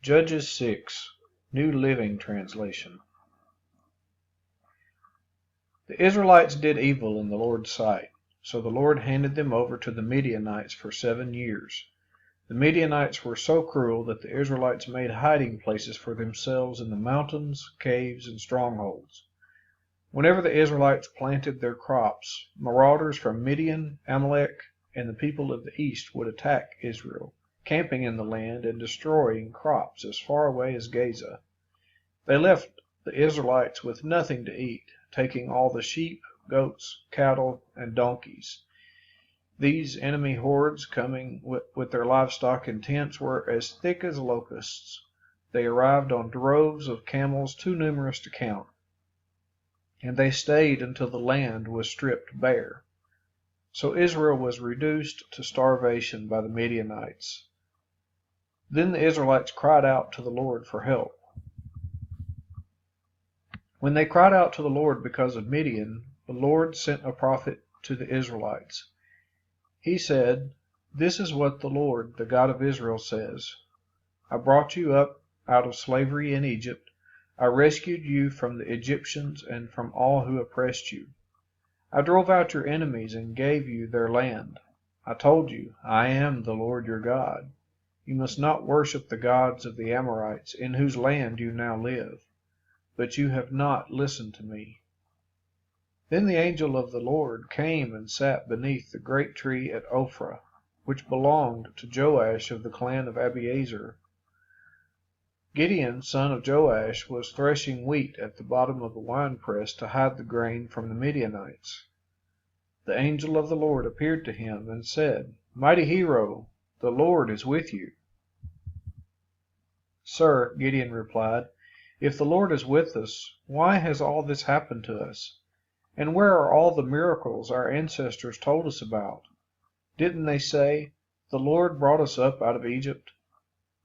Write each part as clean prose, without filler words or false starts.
Judges 6, New Living Translation. The Israelites did evil in the Lord's sight, so the Lord handed them over to the Midianites for 7 years. The Midianites were so cruel that the Israelites made hiding places for themselves in the mountains, caves, and strongholds. Whenever the Israelites planted their crops, marauders from Midian, Amalek, and the people of the east would attack Israel, camping in the land and destroying crops as far away as Gaza. They left the Israelites with nothing to eat, taking all the sheep, goats, cattle, and donkeys. These enemy hordes, coming with their livestock and tents, were as thick as locusts. They arrived on droves of camels too numerous to count, and they stayed until the land was stripped bare. So Israel was reduced to starvation by the Midianites. Then the Israelites cried out to the Lord for help. When they cried out to the Lord because of Midian, the Lord sent a prophet to the Israelites. He said, "This is what the Lord, the God of Israel, says. I brought you up out of slavery in Egypt. I rescued you from the Egyptians and from all who oppressed you. I drove out your enemies and gave you their land. I told you, I am the Lord your God. You must not worship the gods of the Amorites, in whose land you now live. But you have not listened to me." Then the angel of the Lord came and sat beneath the great tree at Ophrah, which belonged to Joash of the clan of Abiezer. Gideon, son of Joash, was threshing wheat at the bottom of the winepress to hide the grain from the Midianites. The angel of the Lord appeared to him and said, "Mighty hero, the Lord is with you." "Sir," Gideon replied, "if the Lord is with us, why has all this happened to us? And where are all the miracles our ancestors told us about? Didn't they say, 'The Lord brought us up out of Egypt'?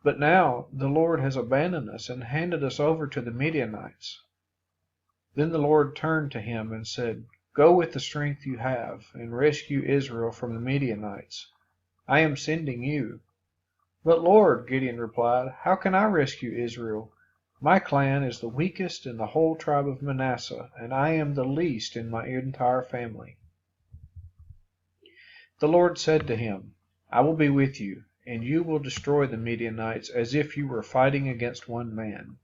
But now the Lord has abandoned us and handed us over to the Midianites." Then the Lord turned to him and said, "Go with the strength you have, and rescue Israel from the Midianites. I am sending you." "But Lord," Gideon replied, "how can I rescue Israel? My clan is the weakest in the whole tribe of Manasseh, and I am the least in my entire family." The Lord said to him, "I will be with you, and you will destroy the Midianites as if you were fighting against one man."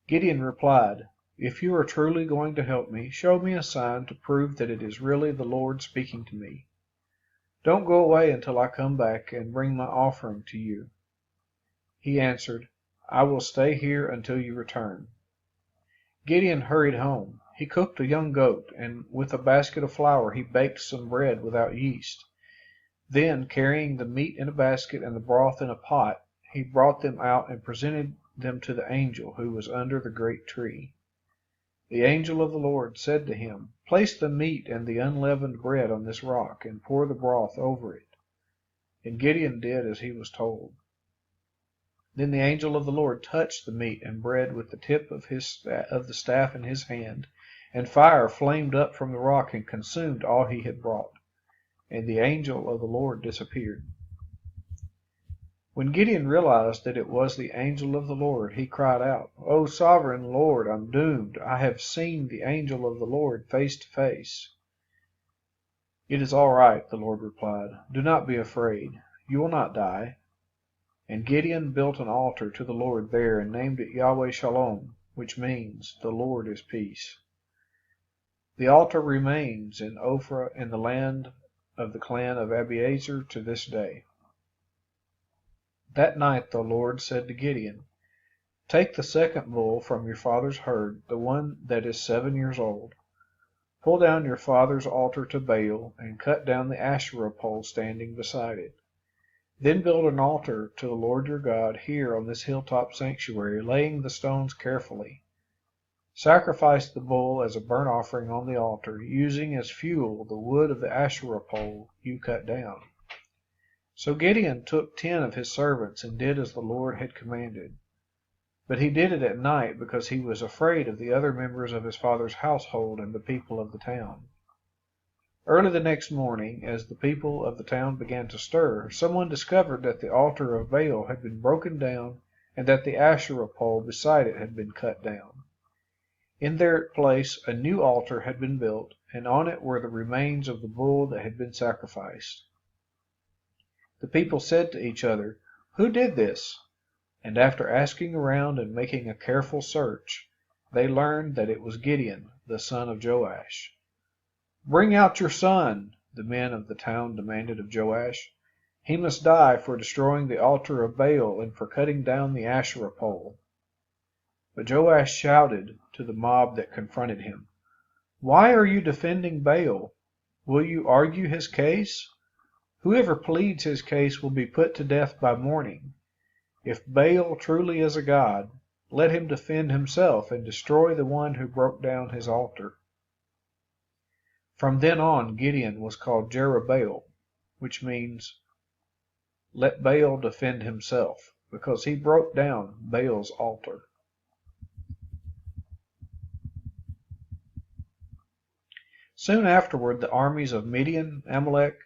Gideon replied, "If you are truly going to help me, show me a sign to prove that it is really the Lord speaking to me. Don't go away until I come back and bring my offering to you." He answered, "I will stay here until you return." Gideon hurried home. He cooked a young goat, and with a basket of flour he baked some bread without yeast. Then, carrying the meat in a basket and the broth in a pot, he brought them out and presented them to the angel who was under the great tree. The angel of the Lord said to him, "Place the meat and the unleavened bread on this rock, and pour the broth over it." And Gideon did as he was told. Then the angel of the Lord touched the meat and bread with the tip of the staff in his hand, and fire flamed up from the rock and consumed all he had brought. And the angel of the Lord disappeared. When Gideon realized that it was the angel of the Lord, he cried out, "O sovereign Lord, I'm doomed. I have seen the angel of the Lord face to face." "It is all right," the Lord replied. "Do not be afraid. You will not die." And Gideon built an altar to the Lord there and named it Yahweh Shalom, which means, "The Lord is peace." The altar remains in Ophrah in the land of the clan of Abiezer to this day. That night the Lord said to Gideon, "Take the second bull from your father's herd, the one that is 7 years old. Pull down your father's altar to Baal, and cut down the Asherah pole standing beside it. Then build an altar to the Lord your God here on this hilltop sanctuary, laying the stones carefully. Sacrifice the bull as a burnt offering on the altar, using as fuel the wood of the Asherah pole you cut down." So Gideon took 10 of his servants and did as the Lord had commanded. But he did it at night because he was afraid of the other members of his father's household and the people of the town. Early the next morning, as the people of the town began to stir, someone discovered that the altar of Baal had been broken down and that the Asherah pole beside it had been cut down. In their place a new altar had been built, and on it were the remains of the bull that had been sacrificed. The people said to each other, "Who did this?" And after asking around and making a careful search, they learned that it was Gideon, the son of Joash. "Bring out your son," the men of the town demanded of Joash. "He must die for destroying the altar of Baal and for cutting down the Asherah pole." But Joash shouted to the mob that confronted him, "Why are you defending Baal? Will you argue his case? Whoever pleads his case will be put to death by morning. If Baal truly is a god, let him defend himself and destroy the one who broke down his altar." From then on, Gideon was called Jerubbaal, which means, "Let Baal defend himself," because he broke down Baal's altar. Soon afterward, the armies of Midian, Amalek,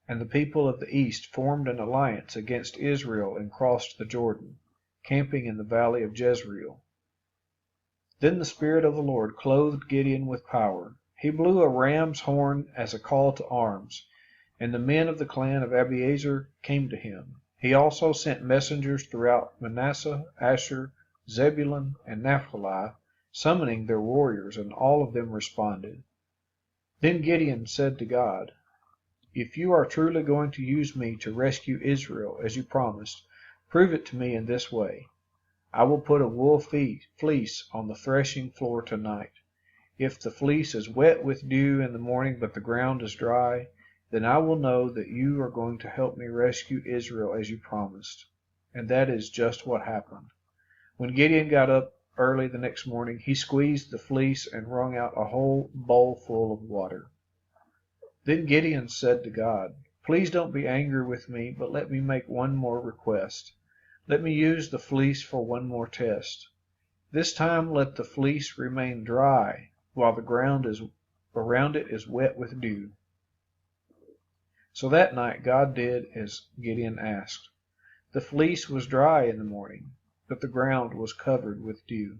and the people of the east formed an alliance against Israel and crossed the Jordan, camping in the valley of Jezreel. Then the Spirit of the Lord clothed Gideon with power. He blew a ram's horn as a call to arms, and the men of the clan of Abiezer came to him. He also sent messengers throughout Manasseh, Asher, Zebulun, and Naphtali, summoning their warriors, and all of them responded. Then Gideon said to God, "If you are truly going to use me to rescue Israel, as you promised, prove it to me in this way. I will put a wool fleece on the threshing floor tonight. If the fleece is wet with dew in the morning, but the ground is dry, then I will know that you are going to help me rescue Israel as you promised." And that is just what happened. When Gideon got up early the next morning, he squeezed the fleece and wrung out a whole bowl full of water. Then Gideon said to God, "Please don't be angry with me, but let me make one more request. Let me use the fleece for one more test. This time let the fleece remain dry, while the ground around it is wet with dew." So that night God did as Gideon asked. The fleece was dry in the morning, but the ground was covered with dew.